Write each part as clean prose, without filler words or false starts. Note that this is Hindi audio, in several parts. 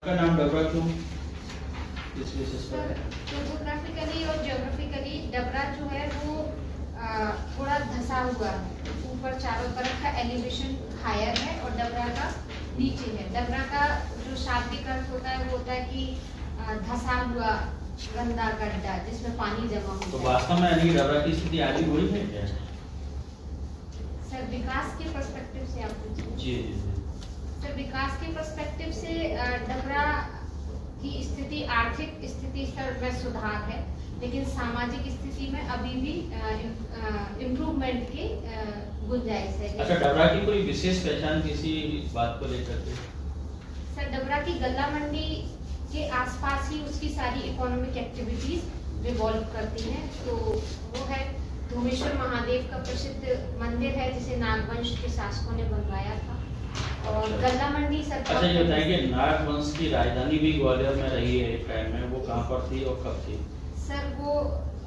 नाम डबरा क्यों, इस बेसिस पर? टोपोग्राफिकली और ज्योग्राफिकली डबरा जो है वो थोड़ा धंसा हुआ है। ऊपर चारों तरफ का एलिवेशन हायर है और डबरा का नीचे है। डबरा का जो शाब्दिक अर्थ होता है वो होता है कि धंसा हुआ गंदा गड्ढा जिसमें पानी जमा हो। तो वास्तव में यानी डबरा की स्थिति आगे हुई है क्या? सर विकास के पर्सपेक्टिव से आप पूछिए। जी। सर विकास के पर्सपेक्टिव से डबरा की स्थिति आर्थिक स्थिति स्तर में सुधार है, लेकिन सामाजिक स्थिति में अभी भी इम्प्रूवमेंट की गुंजाइश है। अच्छा, डबरा की कोई विशेष पहचान किसी बात को लेकर के? सर डबरा की गल्ला मंडी के आसपास ही उसकी सारी इकोनॉमिक एक्टिविटीज रिवॉल्व करती हैं। तो वो है धूमेश्वर महादेव का प्रसिद्ध मंदिर है जिसे नागवंश के शासकों ने बनवाया था। और गल्ला मंडी सर। अच्छा, ये बताएंगे नागवंश की राजधानी भी ग्वालियर में रही है एक टाइम में, वो कहाँ पर थी और कब थी? सर वो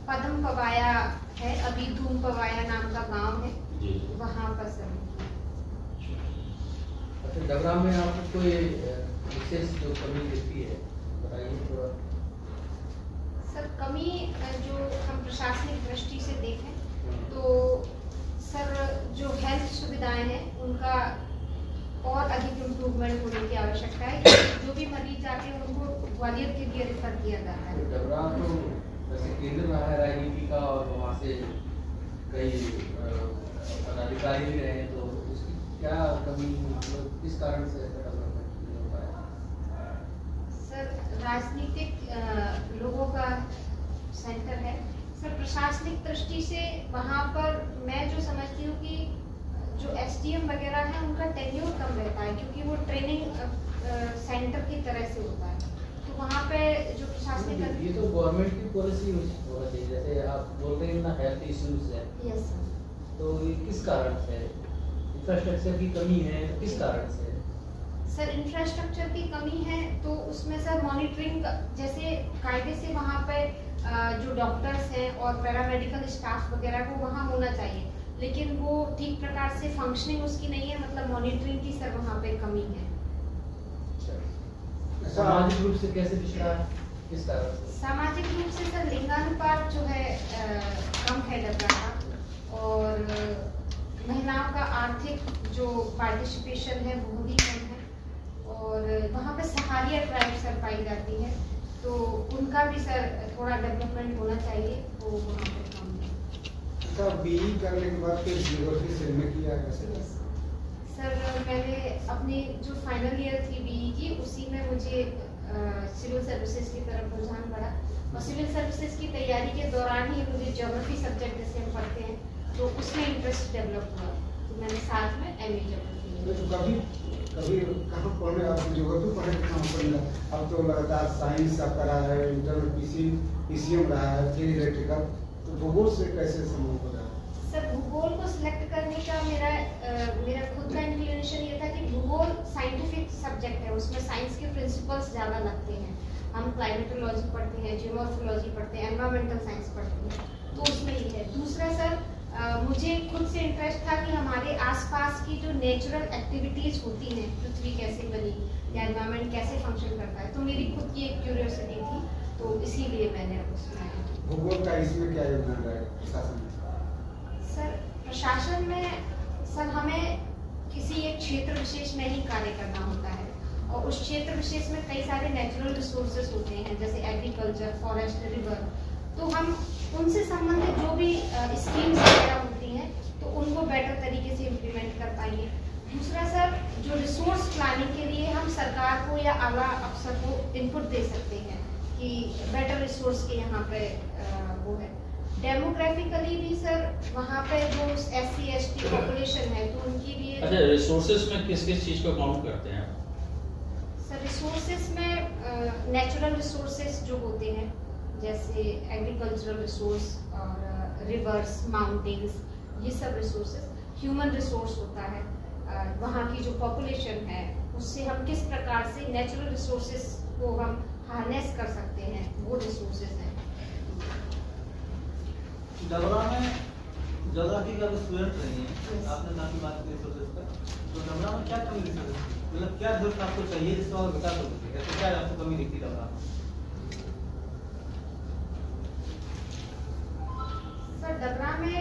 पदम पवाया है, अभी धूम पवाया नाम का गांव है जी, वहाँ पर सर। अच्छा, डबरा में आपको कोई विशेष जो कमी दिखती है बताइए थोड़ा। सर कमी जो हम प्रशासनिक दृष्टि से देखें तो सर जो हेल्थ सुविधाएं हैं उनका और अधिक इम्प्रूवमेंट होने की आवश्यकता है। जो भी मरीज जाते हैं उनको ग्वालियर के लिए रेफर किया जाता है। डबरा तो वैसे केंद्र रहा है राजनीति का और वहाँ से कई पदाधिकारी भी रहे हैं, तो उसकी क्या कमी मतलब किस कारण से डेवलपमेंट नहीं हो पाया? सर राजनीतिक लोगों का सेंटर है। सर प्रशासनिक दृष्टि से वहाँ पर मैं जो समझती हूँ कि जो एसडीएम वगैरह है उनका टेन्योर कम रहता है, क्योंकि वो ट्रेनिंग सेंटर की तरह से होता है। तो वहाँ पे जो प्रशासनिक ये तो गवर्नमेंट की पॉलिसी होना चाहिए, जैसे आप बोल रहे हैं ना हेल्थ इश्यूज है। Yes sir. तो ये किस कारण से इंफ्रास्ट्रक्चर की कमी है, किस कारण से? सर इंफ्रास्ट्रक्चर की कमी है तो उसमें सर मॉनिटरिंग जैसे कायदे से वहाँ पे जो डॉक्टर्स हैं और पैरामेडिकल स्टाफ वगैरह वो वहाँ होना चाहिए, लेकिन वो ठीक प्रकार से फंक्शनिंग उसकी नहीं है। मतलब मॉनिटरिंग की सर वहाँ पे कमी है। सामाजिक रूप से कैसे पिछड़ा है, किस कारण से? सामाजिक रूप से सर लिंगानुपात जो है कम है डबरा का, और महिलाओं का आर्थिक जो पार्टिसिपेशन है वो भी कम है। और वहाँ पे सहारिया ट्राइब सर पाई जाती है, तो उनका भी सर थोड़ा डेवलपमेंट होना चाहिए, वो वहाँ पे कम है। सर बीई करने के बाद फिर ज्योग्राफी से में किया कैसे? सर मैंने अपनी जो फाइनल ईयर थी बीई की उसी में मुझे सिविल सर्विसेज की तरफ रुझान बढ़ा, और सिविल सर्विसेज की तैयारी के दौरान ही मुझे ज्योग्राफी सब्जेक्ट जैसे हम पढ़ते हैं तो उसमें इंटरेस्ट डेवलप हुआ, तो मैंने साथ में एमए ज्योग्राफी। तो कभी कहाँ पढ़ने आप ज्योग्राफी पढ़ने के कहाँ पर मिला? अब तो लगातार साइंस आपका रहा है, इंटर पीसीएम रहा है, फिर इलेक्ट्रिकल, तो भूगोल से कैसे संभव हो रहा है? सर भूगोल को सिलेक्ट करने का मेरा खुद का इंक्लिनेशन ये था कि भूगोल साइंटिफिक सब्जेक्ट है, उसमें साइंस के प्रिंसिपल्स ज़्यादा लगते हैं। हम क्लाइमेटोलॉजी पढ़ते हैं, जियोमॉर्फोलॉजी पढ़ते हैं, एनवायरमेंटल साइंस पढ़ते हैं, तो उसमें ये है। दूसरा सर मुझे खुद से इंटरेस्ट था कि हमारे आसपास की जो नेचुरल एक्टिविटीज़ होती हैं, पृथ्वी कैसे बनी या एनवायरमेंट कैसे फंक्शन करता है, तो मेरी खुद की एक क्यूरियोसिटी थी, तो इसीलिए मैंने उसमें भूगोल का इसमें क्या योगदान रहा है प्रशासन में? सर प्रशासन में सर हमें किसी एक क्षेत्र विशेष में ही कार्य करना होता है, और उस क्षेत्र विशेष में कई सारे नेचुरल रिसोर्सेज होते हैं जैसे एग्रीकल्चर, फॉरेस्ट, रिवर, तो हम उनसे संबंधित जो भी स्कीम्स वगैरह होती हैं तो उनको बेटर तरीके से इम्प्लीमेंट कर पाएंगे। दूसरा सर जो रिसोर्स प्लानिंग के लिए हम सरकार को या आला अफसर को इनपुट दे सकते हैं कि बेटर रिसोर्स के यहाँ पे वो है। डेमोग्राफिकली भी सर वहाँ पे जो SC ST पॉपुलेशन है तो उनके लिए। अच्छा, रिसोर्सेज में किस किस चीज़ को काउंट करते हैं? सर रिसोर्सेज में नेचुरल रिसोर्सेज जो होते हैं जैसे एग्रीकल्चरल रिसोर्स और रिवर्स, माउंटेन्स, ये सब रिसोर्सेज। ह्यूमन रिसोर्स होता है, वहाँ की जो पॉपुलेशन है उससे हम किस प्रकार से नेचुरल रिसोर्सेज को हम हार्नेस कर सकते हैं, वो रिसोर्सेज हैं। डबरा में ज्योग्राफी का स्टूडेंट रही हैं, आपने काफी बात की रिसोर्सेज का, तो डबरा में क्या कमी दिखती है, मतलब क्या जरूरत आपको चाहिए जिसमें और विकास हो सके, ऐसे क्या आपको कमी दिखती है डबरा में? सर डबरा में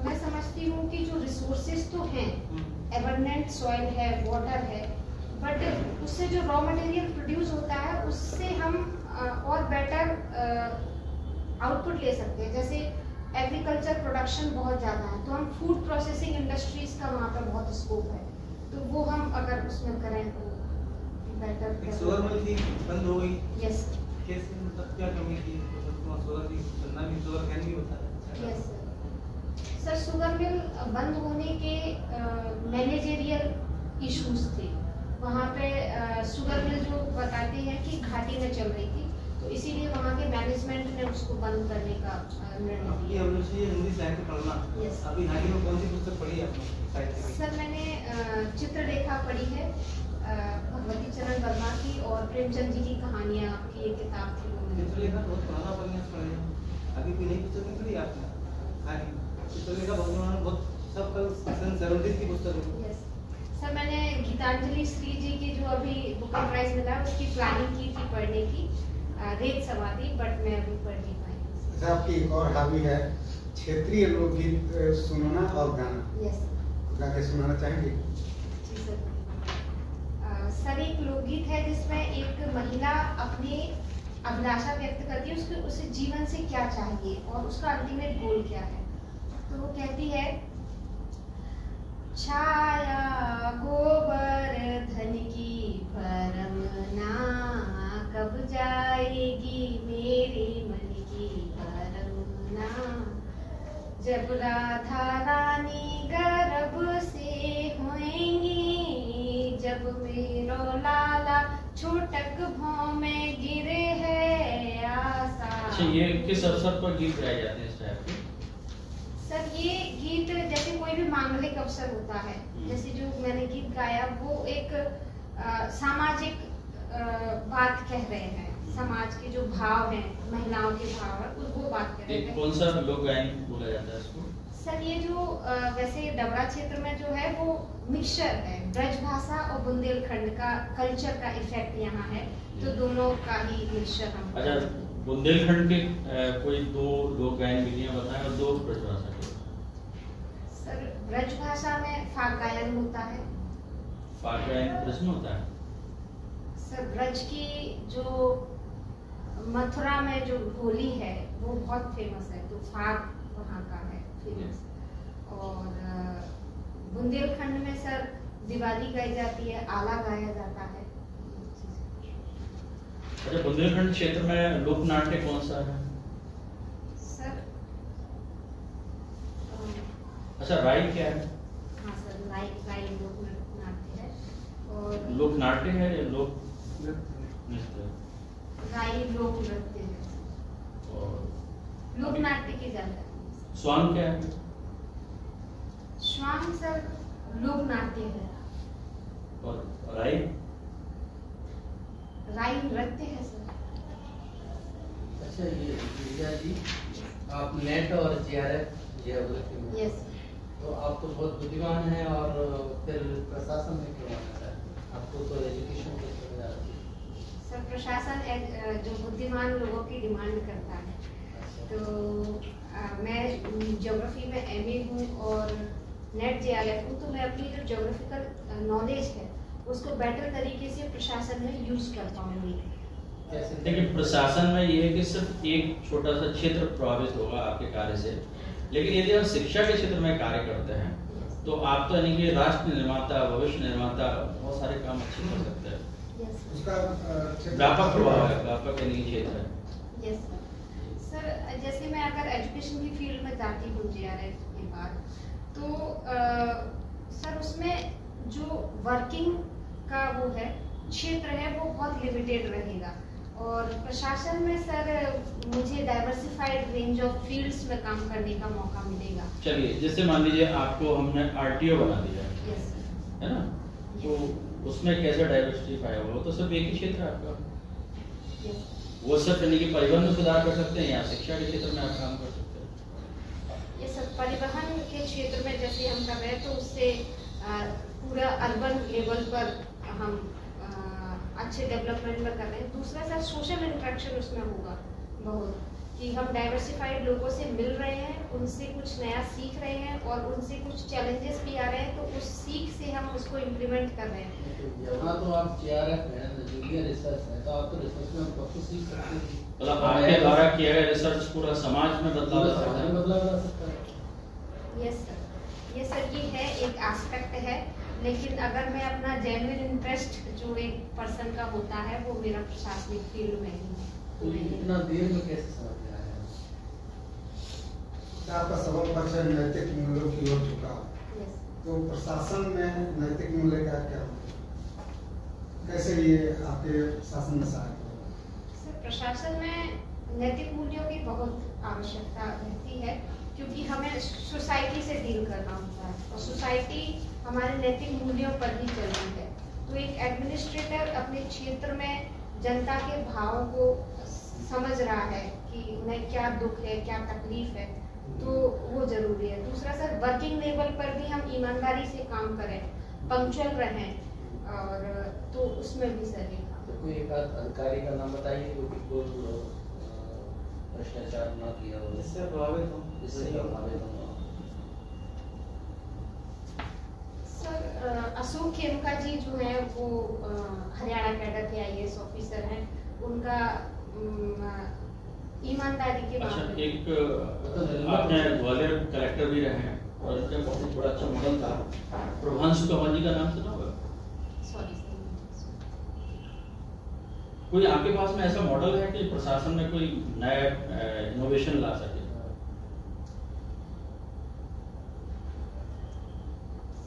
मैं समझती हूँ कि जो रिसोर्सेज तो हैं, एबंडेंट सॉइल है, वाटर है, बट उससे जो रॉ मटेरियल प्रोड्यूस होता है उससे हम और बेटर आउटपुट ले सकते हैं। जैसे एग्रीकल्चर प्रोडक्शन बहुत ज़्यादा है, तो हम फूड प्रोसेसिंग इंडस्ट्रीज का वहाँ पर बहुत स्कोप है, तो वो हम अगर उसमें करें तो बेटर। शुगर मिल थी बंद हो गई, यस कैसे, मतलब क्या कमी थी, मतलब शुगर की चलना भी, शुगर कैन भी होता है। यस सर, शुगर मिल बंद होने के मैनेजरियल इश्यूज थे वहाँ पे। शुगर मिल जो बताते हैं कि घाटी में चल रही थी, तो इसीलिए वहाँ के मैनेजमेंट ने उसको बंद करने का निर्णय ये लिया। अभिरुचि है हिंदी साहित्य पढ़ना। Yes. अभी हाल ही में कौन सी पुस्तक पढ़ी आपने साहित्य की? सर मैंने चित्रलेखा पढ़ी है, भगवती चरण वर्मा की, और प्रेमचंद जी की कहानियाँ की एक किताब थी वो मैंने पढ़ी। चित्रलेखा बहुत पुराना उपन्यास पढ़े हैं, अभी कोई नई पुस्तक नहीं पढ़ी आपने? हाँ, चित्रलेखा बहुत पुराना, बहुत सब कल 70s की पुस्तक है। Yes. सर मैंने गीतांजलि श्री जी की जो अभी बुकर प्राइज मिला है उसकी प्लानिंग की थी पढ़ने की, रेत समाधि, बट मैं अभी पढ़ नहीं पाई। अच्छा, आपकी एक और हॉबी है क्षेत्रीय लोकगीत सुनना और गाना, यस गा के सुनाना चाहेंगे? जी सर। सर एक लोकगीत है जिसमें एक महिला अपनी अभिलाषा व्यक्त करती है, उसके उसे जीवन से क्या चाहिए और उसका अल्टीमेट गोल क्या है। तो वो कहती है, छाया गोवर्धन की भरमना कब जाएगी मेरे मन की भरमना, जब राधा रानी गर्भ से होंगी, जब मेरो लाला छोटक भाव में गिरे है आशा। अच्छा, ये किस अवसर पर गीत गाए जाते हैं इस टाइप के? सर ये गीत जैसे कोई भी मांगलिक अवसर होता है, जैसे जो मैंने गीत गाया वो एक सामाजिक बात कह रहे हैं, समाज के जो भाव हैं, महिलाओं के भाव है, वो बात कर रहे हैं। कौन सा लोक गायन बोला जाता है इसको? सर ये जो वैसे डबरा क्षेत्र में जो है वो मिक्सचर है, ब्रज भाषा और बुंदेलखंड का कल्चर का इफेक्ट यहाँ है, तो दोनों का ही मिक्सचर हम। अच्छा, बुंदेलखंड के कोई 2 लोक गायन विधियां बताएं और 2 ब्रज भाषा के। सर ब्रज भाषा में फाग गायन होता है। फाग गायन ब्रज में होता है? सर ब्रज की जो मथुरा में जो होली है वो बहुत फेमस है, तो फाग वहाँ का है फेमस। और बुंदेलखंड में सर दिवाली गाई जाती है, आला गाया जाता है। अच्छा, बुंदेलखंड क्षेत्र में लोक नाट्य कौन सा है? सर अच्छा, राई क्या है? हाँ सर, राई लोक नाट्य है, और लोक नाट्य है या लोक नृत्य? राई लोक नृत्य है, और लोक नाट्य की ज्यादा है। स्वांग क्या है? श्वांग सर लोक नाट्य है। और राई? राई नृत्य है सर। अच्छा, ये विजया जी, आप नेट और जेआरएफ जियोग्राफी में, यस तो आप तो बहुत बुद्धिमान हैं, और फिर प्रशासन में क्यों आना चाहते हैं? आपको तो एजुकेशन की समझ आ रही है। सर प्रशासन जो बुद्धिमान लोगों की डिमांड करता है, तो मैं ज्योग्राफी में एमए हूँ और नेट जेआरएफ हूँ, तो मैं अपनी जो ज्योग्राफिकल नॉलेज है उसको बेटर तरीके से प्रशासन में यूज कर पाऊंगी। देखिए, प्रशासन में ये है कि सिर्फ एक छोटा सा क्षेत्र प्रभावित होगा आपके कार्य से, लेकिन यदि आप शिक्षा के क्षेत्र में कार्य करते हैं तो आप तो यानी कि राष्ट्र निर्माता, भविष्य निर्माता, बहुत सारे काम अच्छे कर सकते हैं। उसका व्यापक प्रभाव है, व्यापक यानी क्षेत्र है। यस सर, जैसे मैं अगर एजुकेशन की फील्ड में जाती हूँ जेआरएफ के बाद, तो सर उसमें जो वर्किंग का वो है क्षेत्र है वो बहुत लिमिटेड रहेगा, और प्रशासन में सर मुझे डाइवर्सिफाइड रेंज ऑफ फील्ड्स में काम करने का मौका मिलेगा। चलिए, जैसे मान लीजिए आपको हमने आरटीओ बना दिया यस है ना, तो उसमें कैसे डाइवर्सिफाई होगा? वो तो सिर्फ एक ही क्षेत्र है आपका, यस वो सिर्फ यानी कि परिवहन में सुधार कर सकते हैं या शिक्षा के क्षेत्र में आप काम कर सकते हैं। ये सब परिवहन के क्षेत्र में जैसे हम कर रहे हैं, तो उससे पूरा अर्बन लेवल पर हम अच्छे डेवलपमेंट में कर रहे हैं। दूसरा सर सोशल इंटरेक्शन उसमें होगा बहुत, कि हम डाइवर्सिफाइड लोगों से मिल रहे हैं, उनसे कुछ नया सीख रहे हैं और उनसे कुछ चैलेंजेस भी आ रहे हैं, तो उस सीख से हम उसको इम्प्लीमेंट कर रहे हैं। यहाँ तो आप JRF है, जूनियर रिसर्च है, तो आप तो रिसर्च में बहुत कुछ सीख सकते हैं। मतलब आपके द्वारा किया गया रिसर्च पूरा समाज में बदलाव ला सकता है। बदलाव ला सकता है। यस सर, ये है एक एस्पेक्ट है, लेकिन अगर मैं अपना जेन्युइन इंटरेस्ट जो एक पर्सन का होता है वो मेरा प्रशासनिक फील्ड में ही है। तो इतना देर में कैसे समझ में आया? आपका सबल पक्ष है नैतिक मूल्यों की ओर झुका, तो प्रशासन में नैतिक मूल्य का क्या कैसे ये आपके शासन में सहायक होगा? सर प्रशासन में नैतिक मूल्यों की बहुत आवश्यकता रहती है, क्योंकि हमें सोसाइटी से डील करना होता है और सोसाइटी हमारे नैतिक मूल्यों पर ही चल रही है। तो एक एडमिनिस्ट्रेटर अपने क्षेत्र में जनता के भावों को समझ रहा है कि उन्हें क्या दुख है, क्या तकलीफ है, तो वो जरूरी है। दूसरा सर वर्किंग लेवल पर भी हम ईमानदारी से काम करें, पंक्चुअल रहें, और तो उसमें भी सर ये काम। तो कोई एक अधिकारी का नाम बताइए जो बिल्कुल भ्रष्टाचार ना किया हो, इससे प्रभावित हो, इससे प्रभावित हो। सर अशोक खेमका जी जो है वो हरियाणा कैडर के IAS ऑफिसर हैं, उनका ईमानदारी के अच्छा, मामले एक आपने ग्वालियर कलेक्टर भी रहे हैं और इनका बहुत बड़ा अच्छा मॉडल था प्रभांशु कंवर जी का नाम सुना होगा? सॉरी कोई आपके पास में ऐसा मॉडल है कि प्रशासन में कोई नया इनोवेशन ला सके?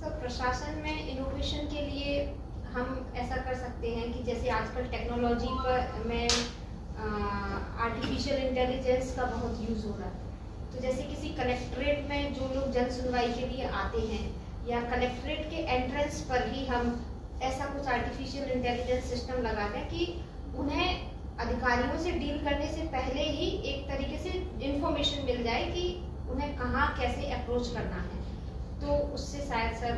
सर प्रशासन में इनोवेशन के लिए हम ऐसा कर सकते हैं कि जैसे आजकल टेक्नोलॉजी पर में आर्टिफिशियल इंटेलिजेंस का बहुत यूज हो रहा है, तो जैसे किसी कलेक्ट्रेट में जो लोग जन सुनवाई के लिए आते हैं या कलेक्ट्रेट के एंट्रेंस पर ही हम ऐसा कुछ आर्टिफिशियल इंटेलिजेंस सिस्टम लगा दें कि उन्हें अधिकारियों से डील करने से पहले ही एक तरीके से इंफॉर्मेशन मिल जाए कि उन्हें कहाँ कैसे अप्रोच करना है, तो उससे शायद सर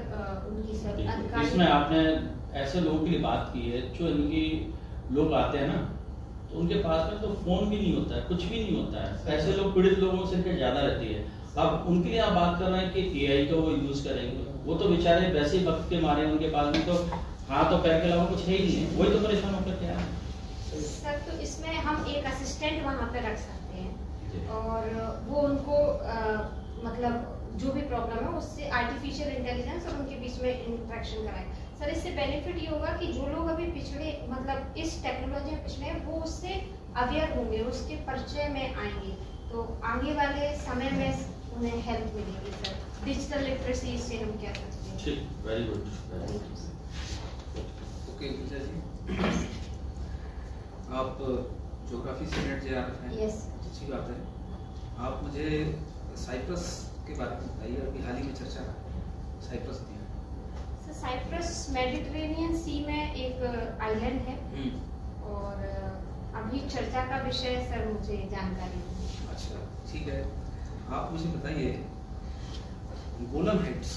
उनकी सब अधिकारी। इसमें आपने ऐसे लोगों के लिए बात की है जो इनकी लोग आते हैं ना, तो उनके पास में तो फोन भी नहीं होता है, कुछ भी नहीं होता है, ऐसे लोग पीड़ित लोगों से इनके ज्यादा रहती है। अब उनके लिए आप बात कर रहे हैं कि AI का वो यूज करेंगे, वो तो बेचारे वैसे ही वक्त के मारे उनके पास में तो हाथ और पैर के अलावा कुछ है ही नहीं है, वही तो परेशान होकर क्या है सर। तो इसमें हम एक असिस्टेंट वहाँ पे रख सकते हैं और वो उनको मतलब जो भी प्रॉब्लम है उससे आर्टिफिशियल इंटेलिजेंस और उनके बीच में इंटरेक्शन कराए। सर इससे बेनिफिट ये होगा कि जो लोग अभी पिछड़े मतलब इस टेक्नोलॉजी में पिछड़े हैं वो उससे अवेयर होंगे, उसके परिचय में आएंगे, तो आगे वाले समय में उन्हें हेल्प मिलेगी। सर डिजिटल लिटरेसी इससे हम क्या सकते हैं। ठीक, वेरी गुड। ओके पूजा जी, आप ज्योग्राफी से नेट JRF हैं? यस। अच्छी बात है। आप मुझे साइप्रस के बारे में बताइए, अभी हाल ही में चर्चा साइप्रस की है। सर साइप्रस मेडिटेरेनियन सी में एक आइलैंड है और अभी चर्चा का विषय सर मुझे जानकारी नहीं। अच्छा ठीक है, आप मुझे बताइए गोलन हाइट्स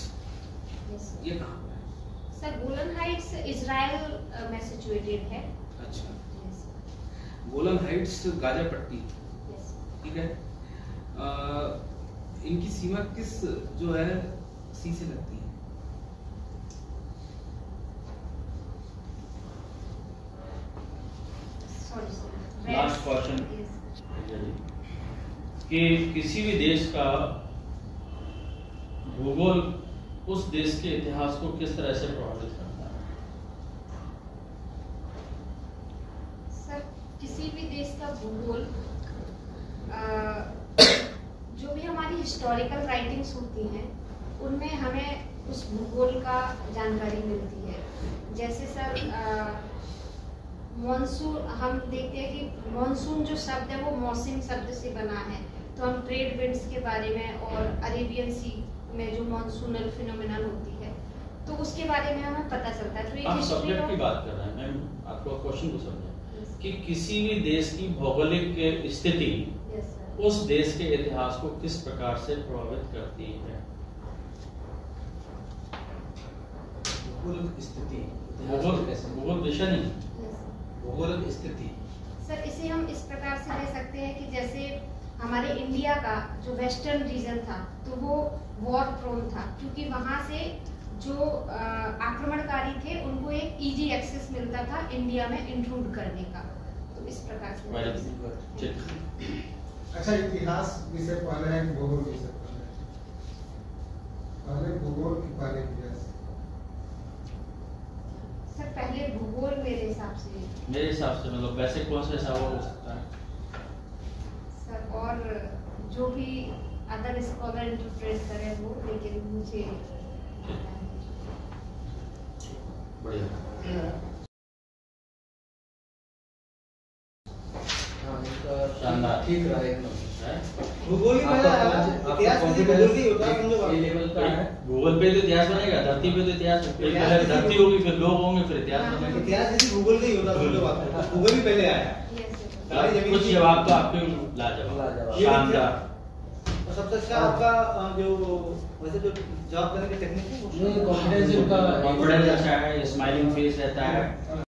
ये कहाँ पर है? सर गोलन हाइट्स इजराइल में सिचुएटेड है। अच्छा, यस गोलन हाइट्स गाजा पट्टी, यस। ठीक है। इनकी सीमा किस जो है सी से लगती है? लास्ट क्वेश्चन कि किसी भी देश का भूगोल उस देश के इतिहास को किस तरह से प्रभावित करता है? सर किसी भी देश का भूगोल जो भी हमारी हिस्टोरिकल राइटिंग्स होती हैं उनमें हमें उस भूगोल का जानकारी मिलती है। जैसे सर मॉनसून हम देखते हैं कि मॉनसून जो शब्द है वो मौसम शब्द से बना है, तो हम ट्रेड विंड्स के बारे में और अरेबियन सी में जो मॉनसूनल फिनोमेनन होती है तो उसके बारे में हमें पता चलता है। तो आप सब्जेक्ट की बात कर रहे हैं, मैं आपको क्वेश्चन को समझा कि किसी भी देश की भौगोलिक स्थिति उस देश के इतिहास को किस प्रकार से प्रभावित करती है? भूगोलिक स्थिति, भूगोल विषय नहीं, भूगोलिक स्थिति। सर इसे हम इस प्रकार से ले सकते हैं कि जैसे हमारे इंडिया का जो वेस्टर्न रीजन था तो वो वॉर प्रोन था, क्योंकि वहाँ से जो आक्रमणकारी थे उनको एक इजी एक्सेस मिलता था इंडिया में इंट्रूड करने का। तो इस प्रकार से अच्छा, इतिहास विषय पहले है कि भूगोल विषय पहले भूगोल की पहले इतिहास? सर पहले भूगोल मेरे हिसाब से मतलब वैसे कौन सा ऐसा हो सकता है सर, और जो भी अदर स्कॉलर इंटरप्रेट करें वो, लेकिन मुझे बढ़िया। हाँ, इनका शानदार। ठीक रहा एकदम। भूगोल ही पहला है, इतिहास किसी भूगोल से ही होता है, समझो बात। ये लेवल का है। गूगल पे तो इतिहास बनेगा, धरती पे तो इतिहास पहले धरती होगी, फिर लोग होंगे, फिर इतिहास बनेगा। इतिहास किसी भूगोल से ही होता है, समझो बात। भूगोल ही पहले आया। कुछ जवाब तो आपके लाजवाब, शानदार। और सबसे अच्छा आपका जो वैसे जो जवाब देने की टेक्निक है वो कॉन्फिडेंस इनका कॉन्फिडेंस अच्छा है, स्माइलिंग फेस रहता है,